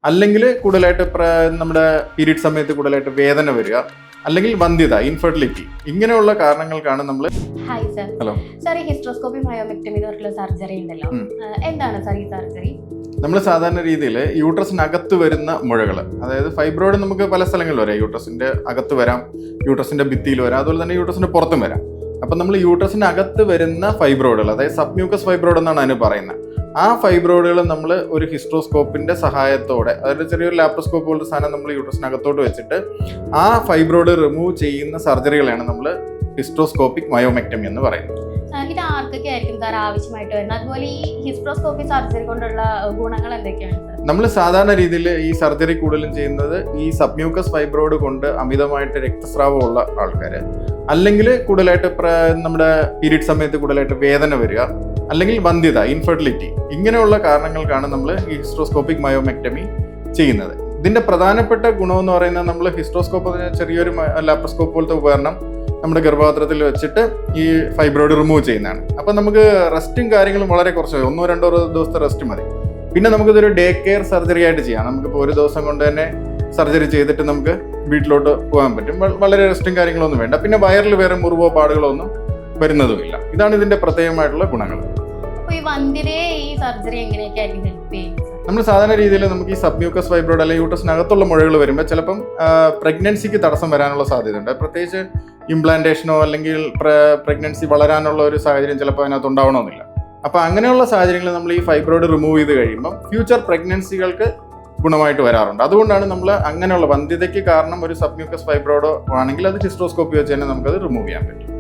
അല്ലെങ്കിൽ കൂടുതലായിട്ട് നമ്മുടെ പീരീഡ് സമയത്ത് കൂടുതലായിട്ട് വേദന വരിക, അല്ലെങ്കിൽ വന്ധ്യത, ഇൻഫെർട്ടിലിറ്റി, ഇങ്ങനെയുള്ള കാരണങ്ങൾക്കാണ് നമ്മൾ. Hi sir. ഹലോ സാർ, ഈ ഹിസ്ട്രോസ്കോപ്പി മയോമെക്ടമി പറഞ്ഞിട്ടുള്ള സർജറി ഉണ്ടല്ലോ, എന്താണ് സാർ ഈ സർജറി? നമ്മൾ സാധാരണ രീതിയിൽ യൂട്രസിനകത്ത് വരുന്ന മുഴകൾ, അതായത് ഫൈബ്രോയിഡ് നമുക്ക് പല സ്ഥലങ്ങളിൽ വരാം. യൂട്രസിന്റെ അകത്ത് വരാം, യൂട്രസിന്റെ ഭിത്തിയിൽ വരാം, അതുപോലെ തന്നെ യൂട്രസിന്റെ പുറത്തും വരാം. അപ്പം നമ്മൾ യൂട്രസിന്റെ അകത്ത് വരുന്ന ഫൈബ്രോയിഡുകൾ, അതായത് സബ്മ്യൂക്കസ് ഫൈബ്രോയിഡ് എന്നാണ് അതിന് പറയുന്നത്. ആ ഫൈബ്രോയിഡുകൾ നമ്മൾ ഒരു ഹിസ്ട്രോസ്കോപ്പിന്റെ സഹായത്തോടെ, അതായത് ചെറിയൊരു ലാപ്രോസ്കോപ്പ് പോലത്തെ സാധനം നമ്മൾ യൂട്രസിനകത്തോട്ട് വെച്ചിട്ട് ആ ഫൈബ്രോയിഡ് റിമൂവ് ചെയ്യുന്ന സർജറികളാണ് നമ്മൾ ഹിസ്ട്രോസ്കോപ്പിക് മയോമെക്ടമി എന്ന് പറയുന്നത്. ഇത് ആർക്കൊക്കെ ആയിരിക്കും സാർ ആവശ്യമായിട്ട് വരുന്നത്? അതുപോലെ ഈ ഹിസ്ട്രോസ്കോപ്പി സർജറി കൊണ്ടുള്ള ഗുണങ്ങൾ എന്തൊക്കെയാണ് സാർ? നമ്മൾ സാധാരണ രീതിയിൽ ഈ സർജറി കൂടുതലും ചെയ്യുന്നത് ഈ സബ്മ്യൂക്കസ് ഫൈബ്രോയിഡ് കൊണ്ട് അമിതമായിട്ട് രക്തസ്രാവമുള്ള ആൾക്കാർ, അല്ലെങ്കിൽ കൂടുതലായിട്ട് നമ്മുടെ പീരീഡ് സമയത്ത് കൂടുതലായിട്ട് വേദന വരിക, അല്ലെങ്കിൽ വന്ധ്യത, ഇൻഫെർട്ടിലിറ്റി, ഇങ്ങനെയുള്ള കാരണങ്ങൾക്കാണ് നമ്മൾ ഈ ഹിസ്ട്രോസ്കോപ്പിക് മയോമെക്ടമി ചെയ്യുന്നത്. ഇതിന്റെ പ്രധാനപ്പെട്ട ഗുണമെന്ന് പറയുന്നത്, നമ്മൾ ഹിസ്ട്രോസ്കോപ്പ് ചെറിയൊരു ലാപ്രോസ്കോപ്പ് പോലത്തെ ഉപകരണം നമ്മുടെ ഗർഭപാത്രത്തിൽ വെച്ചിട്ട് ഈ ഫൈബ്രോയിഡ് റിമൂവ് ചെയ്യുന്നതാണ്. അപ്പം നമുക്ക് റെസ്റ്റും കാര്യങ്ങളും വളരെ കുറച്ച്, 1-2 ദിവസത്തെ റെസ്റ്റ് മതി. പിന്നെ നമുക്കിതൊരു ഡേ കെയർ സർജറി ആയിട്ട് ചെയ്യാം. നമുക്കിപ്പോൾ ഒരു ദിവസം കൊണ്ട് തന്നെ സർജറി ചെയ്തിട്ട് നമുക്ക് വീട്ടിലോട്ട് പോകാൻ പറ്റും. വളരെ റെസ്റ്റും കാര്യങ്ങളൊന്നും വേണ്ട. പിന്നെ വയറിൽ വേറെ മുറിവോ പാടുകളോ ഒന്നും വരുന്നതുമില്ല. ഇതാണ് ഇതിന്റെ പ്രത്യേകമായിട്ടുള്ള ഗുണങ്ങൾ. ഈ വന്ധ്യതയെ ഈ സർജറി എങ്ങനെയൊക്കെ ആയിരിക്കും ഹെൽപ്പ് ചെയ്യുന്നത്? നമ്മൾ സാധാരണ രീതിയിൽ നമുക്ക് ഈ സബ്മ്യൂക്കസ് ഫൈബ്രോയിഡ് അല്ലെങ്കിൽ യൂട്രസിനകത്തുള്ള മുഴകൾ വരുമ്പോൾ ചിലപ്പം പ്രഗ്നൻസിക്ക് തടസ്സം വരാനുള്ള സാധ്യതയുണ്ട്. പ്രത്യേകിച്ച് ഇംപ്ലാന്റേഷനോ അല്ലെങ്കിൽ പ്രഗ്നൻസി വളരാനുള്ള ഒരു സാഹചര്യം ചിലപ്പോൾ അതിനകത്ത് ഉണ്ടാവണമെന്നില്ല. അപ്പോൾ അങ്ങനെയുള്ള സാഹചര്യങ്ങളിൽ നമ്മൾ ഈ ഫൈബ്രോയിഡ് റിമൂവ് ചെയ്ത് കഴിയുമ്പോൾ ഫ്യൂച്ചർ പ്രഗ്നൻസികൾക്ക് ഗുണമായിട്ട് വരാറുണ്ട്. അതുകൊണ്ടാണ് നമ്മൾ അങ്ങനെയുള്ള വന്ധ്യതയ്ക്ക് കാരണം ഒരു സബ്മ്യൂക്കസ് ഫൈബ്രോയിഡോ ആണെങ്കിൽ അത് ഹിസ്ട്രോസ്കോപ്പി വെച്ച് തന്നെ നമുക്കത് റിമൂവ് ചെയ്യാൻ പറ്റും.